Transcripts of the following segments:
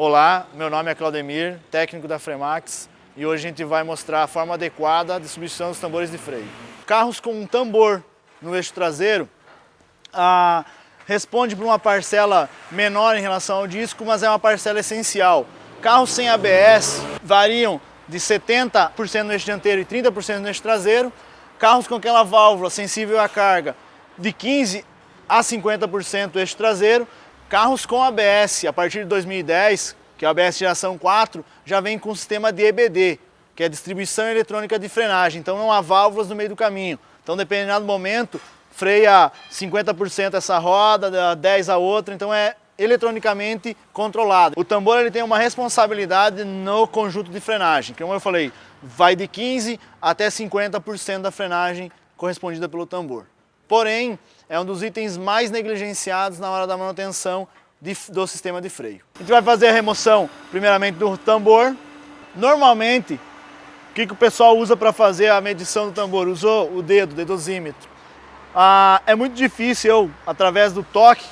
Olá, meu nome é Claudemir, técnico da Fremax, e hoje a gente vai mostrar a forma adequada de substituição dos tambores de freio. Carros com um tambor no eixo traseiro responde por uma parcela menor em relação ao disco, mas é uma parcela essencial. Carros sem ABS variam de 70% no eixo dianteiro e 30% no eixo traseiro. Carros com aquela válvula sensível à carga de 15% a 50% no eixo traseiro. Carros com ABS, a partir de 2010, que é o ABS geração 4, já vem com o sistema de EBD, que é distribuição eletrônica de frenagem. Então não há válvulas no meio do caminho. Então, em determinado momento, freia 50% essa roda, 10% a outra, então é eletronicamente controlado. O tambor ele tem uma responsabilidade no conjunto de frenagem, que, como eu falei, vai de 15% até 50% da frenagem correspondida pelo tambor. Porém, é um dos itens mais negligenciados na hora da manutenção do sistema de freio. A gente vai fazer a remoção, primeiramente, do tambor. Normalmente, o que o pessoal usa para fazer a medição do tambor? Usou o dedosímetro. É muito difícil eu, através do toque,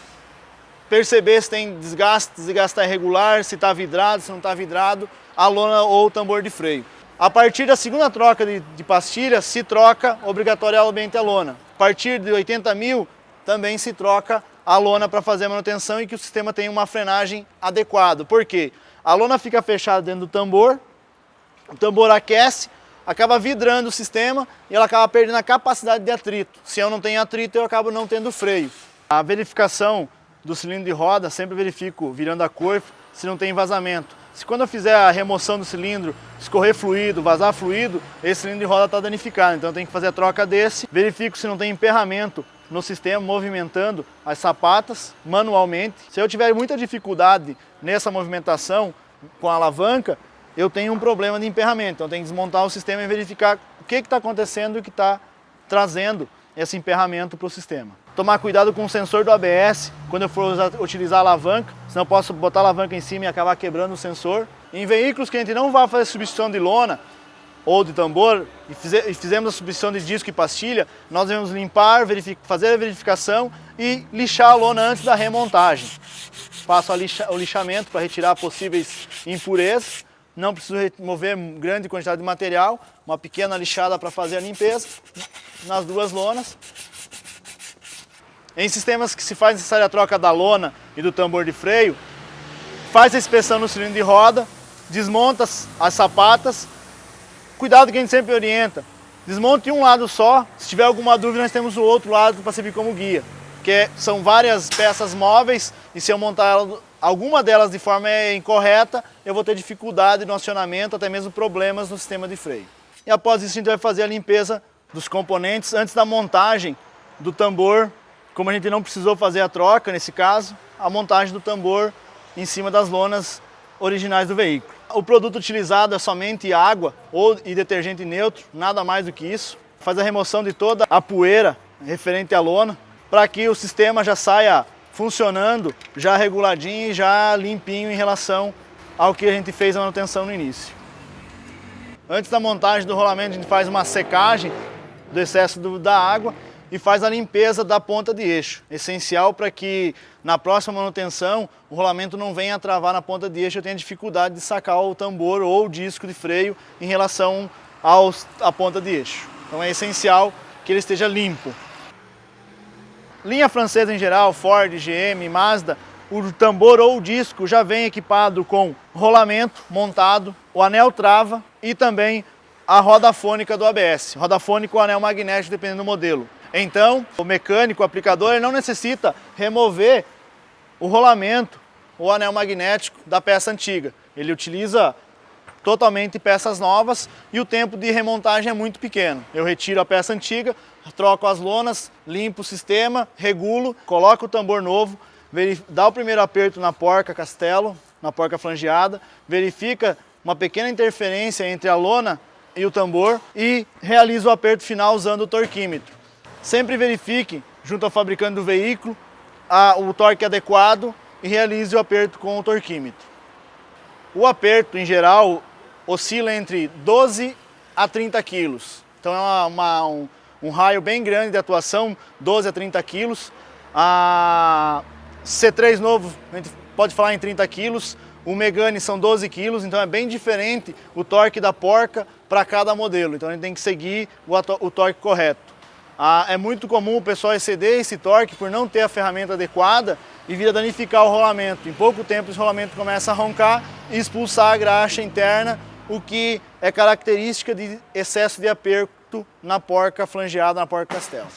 perceber se tem desgaste, se está irregular, se está vidrado, se não está vidrado, a lona ou o tambor de freio. A partir da segunda troca de pastilha, se troca obrigatoriamente a lona. A partir de 80 mil, também se troca a lona para fazer a manutenção e que o sistema tenha uma frenagem adequada. Por quê? A lona fica fechada dentro do tambor, o tambor aquece, acaba vidrando o sistema e ela acaba perdendo a capacidade de atrito. Se eu não tenho atrito, eu acabo não tendo freio. A verificação do cilindro de roda, sempre verifico virando a cor se não tem vazamento. Se quando eu fizer a remoção do cilindro, escorrer fluido, vazar fluido, esse cilindro de roda está danificado. Então eu tenho que fazer a troca desse. Verifico se não tem emperramento no sistema, movimentando as sapatas manualmente. Se eu tiver muita dificuldade nessa movimentação com a alavanca, eu tenho um problema de emperramento. Então eu tenho que desmontar o sistema e verificar o que está acontecendo e o que está trazendo esse emperramento para o sistema. Tomar cuidado com o sensor do ABS quando eu for utilizar a alavanca, senão eu posso botar a alavanca em cima e acabar quebrando o sensor. Em veículos que a gente não vai fazer substituição de lona ou de tambor e fizemos a substituição de disco e pastilha, nós devemos limpar, fazer a verificação e lixar a lona antes da remontagem. Faço o lixamento para retirar possíveis impurezas. Não preciso remover grande quantidade de material, uma pequena lixada para fazer a limpeza nas duas lonas. Em sistemas que se faz necessária a troca da lona e do tambor de freio, faz a inspeção no cilindro de roda, desmonta as sapatas. Cuidado que a gente sempre orienta, desmonte um lado só, se tiver alguma dúvida nós temos o outro lado para servir como guia. Porque são várias peças móveis e se eu montar alguma delas de forma incorreta, eu vou ter dificuldade no acionamento, até mesmo problemas no sistema de freio. E após isso a gente vai fazer a limpeza dos componentes antes da montagem do tambor. Como a gente não precisou fazer a troca, nesse caso, a montagem do tambor em cima das lonas originais do veículo. O produto utilizado é somente água e detergente neutro, nada mais do que isso. Faz a remoção de toda a poeira referente à lona, para que o sistema já saia funcionando, já reguladinho e já limpinho em relação ao que a gente fez a manutenção no início. Antes da montagem do rolamento, a gente faz uma secagem do excesso da água e faz a limpeza da ponta de eixo, essencial para que na próxima manutenção o rolamento não venha a travar na ponta de eixo e eu tenha dificuldade de sacar o tambor ou o disco de freio em relação à ponta de eixo. Então é essencial que ele esteja limpo. Linha francesa em geral, Ford, GM, Mazda, o tambor ou o disco já vem equipado com rolamento montado, o anel trava e também a roda fônica do ABS, roda fônica ou anel magnético dependendo do modelo. Então, o mecânico, o aplicador, ele não necessita remover o rolamento ou anel magnético da peça antiga. Ele utiliza totalmente peças novas e o tempo de remontagem é muito pequeno. Eu retiro a peça antiga, troco as lonas, limpo o sistema, regulo, coloco o tambor novo, dá o primeiro aperto na porca castelo, na porca flangeada, verifica uma pequena interferência entre a lona e o tambor e realiza o aperto final usando o torquímetro. Sempre verifique, junto ao fabricante do veículo, o torque adequado e realize o aperto com o torquímetro. O aperto, em geral, oscila entre 12 a 30 quilos. Então é um raio bem grande de atuação, 12 a 30 quilos. C3 novo, a gente pode falar em 30 quilos. O Megane são 12 kg, então é bem diferente o torque da porca para cada modelo. Então a gente tem que seguir o torque correto. É muito comum o pessoal exceder esse torque por não ter a ferramenta adequada e vir a danificar o rolamento. Em pouco tempo esse rolamento começa a roncar e expulsar a graxa interna, o que é característica de excesso de aperto na porca flangeada, na porca castelo.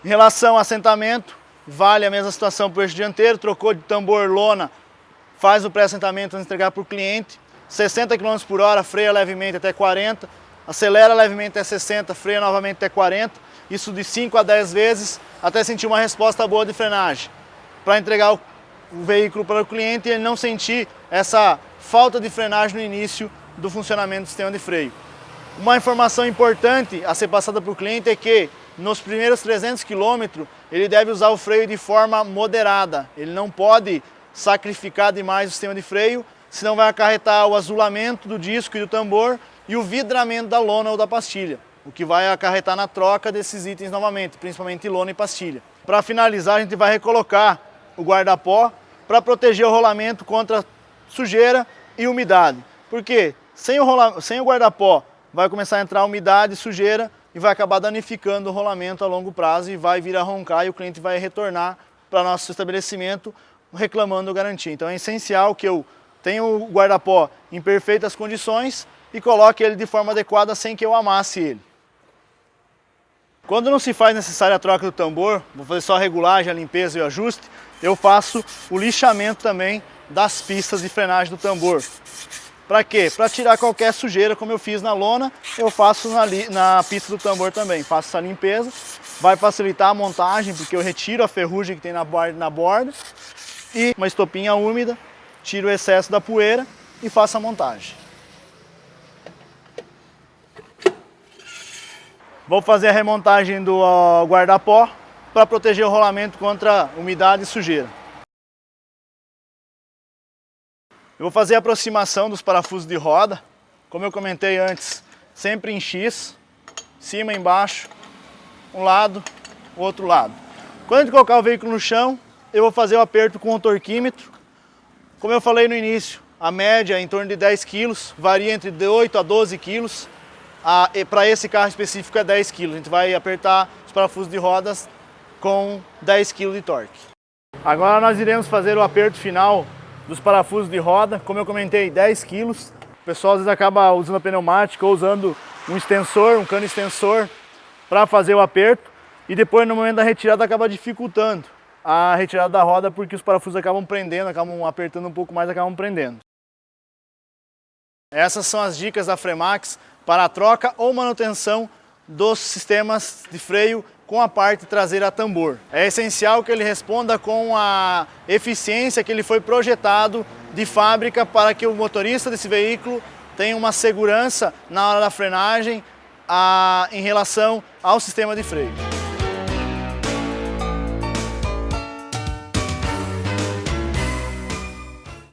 Em relação ao assentamento, vale a mesma situação para o eixo dianteiro, trocou de tambor lona, faz o pré-assentamento antes de entregar para o cliente, 60 km por hora, freia levemente até 40, acelera levemente até 60, freia novamente até 40, isso de 5 a 10 vezes, até sentir uma resposta boa de frenagem, para entregar o veículo para o cliente e ele não sentir essa falta de frenagem no início do funcionamento do sistema de freio. Uma informação importante a ser passada para o cliente é que nos primeiros 300 km ele deve usar o freio de forma moderada, ele não pode sacrificar demais o sistema de freio, senão vai acarretar o azulamento do disco e do tambor e o vidramento da lona ou da pastilha, o que vai acarretar na troca desses itens novamente, principalmente lona e pastilha. Para finalizar, a gente vai recolocar o guarda-pó para proteger o rolamento contra sujeira e umidade. Porque sem o guarda-pó vai começar a entrar umidade, sujeira e vai acabar danificando o rolamento a longo prazo e vai vir a roncar e o cliente vai retornar para nosso estabelecimento reclamando garantia. Então é essencial que eu tenha o guarda-pó em perfeitas condições e coloque ele de forma adequada sem que eu amasse ele. Quando não se faz necessária a troca do tambor, vou fazer só a regulagem, a limpeza e o ajuste, eu faço o lixamento também das pistas de frenagem do tambor. Para quê? Para tirar qualquer sujeira, como eu fiz na lona, eu faço na pista do tambor também. Faço essa limpeza, vai facilitar a montagem, porque eu retiro a ferrugem que tem na borda e uma estopinha úmida, tiro o excesso da poeira e faço a montagem. Vou fazer a remontagem do guarda-pó para proteger o rolamento contra umidade e sujeira. Eu vou fazer a aproximação dos parafusos de roda, como eu comentei antes, sempre em X, cima e embaixo, um lado, o outro lado. Quando a gente colocar o veículo no chão, eu vou fazer o aperto com o torquímetro. Como eu falei no início, a média é em torno de 10 kg, varia entre 8 a 12 kg. Para esse carro específico é 10 kg. A gente vai apertar os parafusos de rodas com 10 kg de torque. Agora nós iremos fazer o aperto final dos parafusos de roda. Como eu comentei, 10 kg. O pessoal às vezes acaba usando a pneumática ou usando um extensor, um cano extensor para fazer o aperto. E depois no momento da retirada acaba dificultando a retirada da roda porque os parafusos acabam prendendo, acabam apertando um pouco mais, acabam prendendo. Essas são as dicas da Fremax para a troca ou manutenção dos sistemas de freio com a parte traseira a tambor. É essencial que ele responda com a eficiência que ele foi projetado de fábrica para que o motorista desse veículo tenha uma segurança na hora da frenagem em relação ao sistema de freio.